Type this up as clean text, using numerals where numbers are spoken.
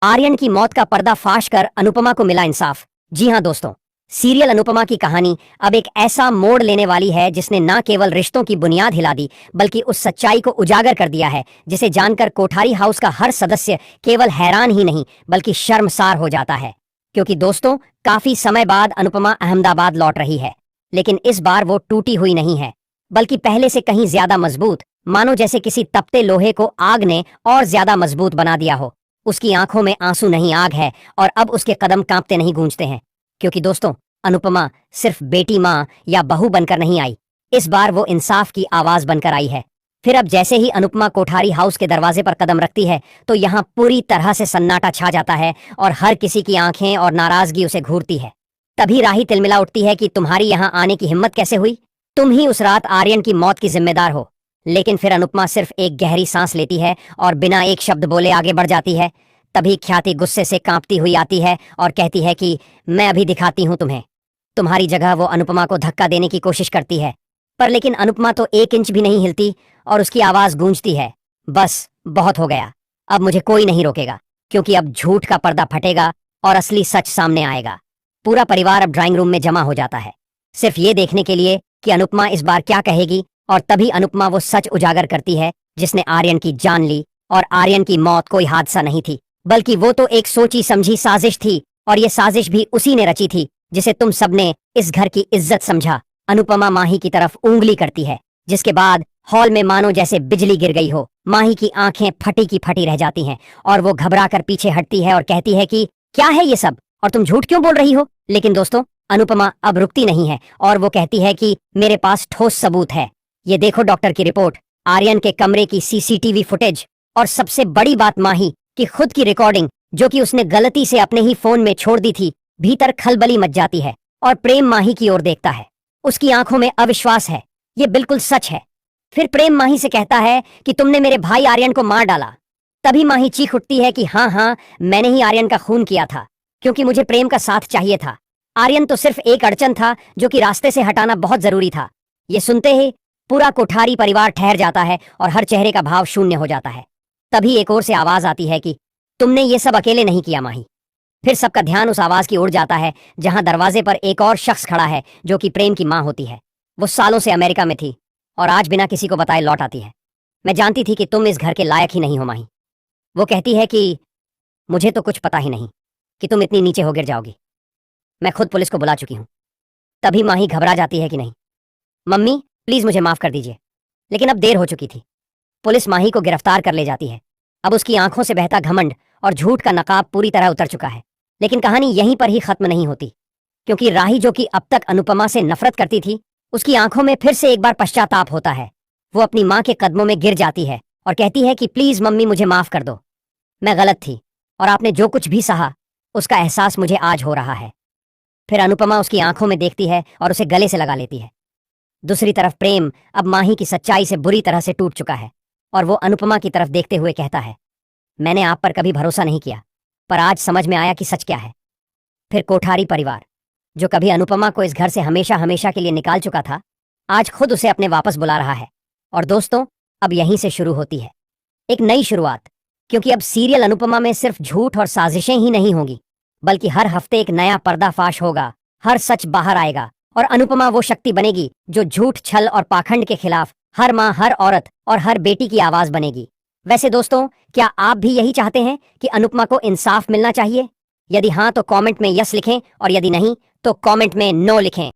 आर्यन की मौत का पर्दाफाश कर अनुपमा को मिला इंसाफ। जी हां दोस्तों, सीरियल अनुपमा की कहानी अब एक ऐसा मोड़ लेने वाली है जिसने न केवल रिश्तों की बुनियाद हिला दी बल्कि उस सच्चाई को उजागर कर दिया है जिसे जानकर कोठारी हाउस का हर सदस्य केवल हैरान ही नहीं बल्कि शर्मसार हो जाता है। क्योंकि दोस्तों, काफी समय बाद अनुपमा अहमदाबाद लौट रही है, लेकिन इस बार वो टूटी हुई नहीं है बल्कि पहले से कहीं ज्यादा मजबूत, मानो जैसे किसी तपते लोहे को आग ने और ज्यादा मजबूत बना दिया हो। उसकी आंखों में आंसू नहीं, आग है, और अब उसके कदम कांपते नहीं, गूंजते हैं। क्योंकि दोस्तों, अनुपमा सिर्फ बेटी, माँ या बहू बनकर नहीं आई, इस बार वो इंसाफ की आवाज बनकर आई है। फिर अब जैसे ही अनुपमा कोठारी हाउस के दरवाजे पर कदम रखती है तो यहाँ पूरी तरह से सन्नाटा छा जाता है और हर किसी की आंखें और नाराजगी उसे घूरती है। तभी राही तिलमिला उठती है कि तुम्हारी यहाँ आने की हिम्मत कैसे हुई? तुम ही उस रात आर्यन की मौत की जिम्मेदार हो। लेकिन फिर अनुपमा सिर्फ एक गहरी सांस लेती है और बिना एक शब्द बोले आगे बढ़ जाती है। तभी ख्याति गुस्से से कांपती हुई आती है और कहती है कि मैं अभी दिखाती हूं तुम्हें। तुम्हारी जगह वो अनुपमा को धक्का देने की कोशिश करती है, पर लेकिन अनुपमा तो 1 इंच भी नहीं हिलती और उसकी आवाज गूंजती है, बस बहुत हो गया, अब मुझे कोई नहीं रोकेगा, क्योंकि अब झूठ का पर्दा फटेगा और असली सच सामने आएगा। पूरा परिवार अब ड्राइंग रूम में जमा हो जाता है, सिर्फ ये देखने के लिए कि अनुपमा इस बार क्या कहेगी। और तभी अनुपमा वो सच उजागर करती है जिसने आर्यन की जान ली। और आर्यन की मौत कोई हादसा नहीं थी, बल्कि वो तो एक सोची समझी साजिश थी, और ये साजिश भी उसी ने रची थी जिसे तुम सबने इस घर की इज्जत समझा। अनुपमा माही की तरफ उंगली करती है, जिसके बाद हॉल में मानो जैसे बिजली गिर गई हो। माही की आंखें फटी की फटी रह जाती हैं और वो घबरा कर पीछे हटती है और कहती है कि क्या है ये सब, और तुम झूठ क्यों बोल रही हो? लेकिन दोस्तों, अनुपमा अब रुकती नहीं है और वो कहती है कि मेरे पास ठोस सबूत है। ये देखो डॉक्टर की रिपोर्ट, आर्यन के कमरे की सीसीटीवी फुटेज, और सबसे बड़ी बात माही की खुद की रिकॉर्डिंग, जो कि उसने गलती से अपने ही फोन में छोड़ दी थी। भीतर खलबली मच जाती है और प्रेम माही की ओर देखता है। उसकी आंखों में अविश्वास है, ये बिल्कुल सच है। फिर प्रेम माही से कहता है कि तुमने मेरे भाई आर्यन को मार डाला। तभी माही चीख उठती है कि हाँ हाँ, मैंने ही आर्यन का खून किया था, क्योंकि मुझे प्रेम का साथ चाहिए था। आर्यन तो सिर्फ एक अड़चन था जो कि रास्ते से हटाना बहुत जरूरी था। ये सुनते ही पूरा कोठारी परिवार ठहर जाता है और हर चेहरे का भाव शून्य हो जाता है। तभी एक ओर से आवाज आती है कि तुमने ये सब अकेले नहीं किया माही। फिर सबका ध्यान उस आवाज की ओर जाता है जहां दरवाजे पर एक और शख्स खड़ा है जो कि प्रेम की मां होती है। वो सालों से अमेरिका में थी और आज बिना किसी को बताए लौट आती है। मैं जानती थी कि तुम इस घर के लायक ही नहीं हो माही। वो कहती है कि मुझे तो कुछ पता ही नहीं कि तुम इतनी नीचे हो गिर जाओगी। मैं खुद पुलिस को बुला चुकी हूं। तभी माही घबरा जाती है कि नहीं मम्मी, प्लीज मुझे माफ कर दीजिए। लेकिन अब देर हो चुकी थी। पुलिस माही को गिरफ्तार कर ले जाती है। अब उसकी आंखों से बहता घमंड और झूठ का नकाब पूरी तरह उतर चुका है। लेकिन कहानी यहीं पर ही खत्म नहीं होती, क्योंकि राही, जो कि अब तक अनुपमा से नफरत करती थी, उसकी आंखों में फिर से एक बार पश्चाताप होता है। वो अपनी मां के कदमों में गिर जाती है और कहती है कि प्लीज मम्मी, मुझे माफ कर दो। मैं गलत थी और आपने जो कुछ भी सहा उसका एहसास मुझे आज हो रहा है। फिर अनुपमा उसकी आंखों में देखती है और उसे गले से लगा लेती है। दूसरी तरफ प्रेम अब माही की सच्चाई से बुरी तरह से टूट चुका है और वो अनुपमा की तरफ देखते हुए कहता है, मैंने आप पर कभी भरोसा नहीं किया, पर आज समझ में आया कि सच क्या है। फिर कोठारी परिवार, जो कभी अनुपमा को इस घर से हमेशा हमेशा के लिए निकाल चुका था, आज खुद उसे अपने वापस बुला रहा है। और दोस्तों, अब यहीं से शुरू होती है एक नई शुरुआत, क्योंकि अब सीरियल अनुपमा में सिर्फ झूठ और साजिशें ही नहीं होंगी, बल्कि हर हफ्ते एक नया पर्दाफाश होगा। हर सच बाहर आएगा और अनुपमा वो शक्ति बनेगी जो झूठ, छल और पाखंड के खिलाफ हर माँ, हर औरत और हर बेटी की आवाज बनेगी। वैसे दोस्तों, क्या आप भी यही चाहते हैं कि अनुपमा को इंसाफ मिलना चाहिए? यदि हाँ तो कमेंट में यस लिखें, और यदि नहीं तो कमेंट में नो लिखें।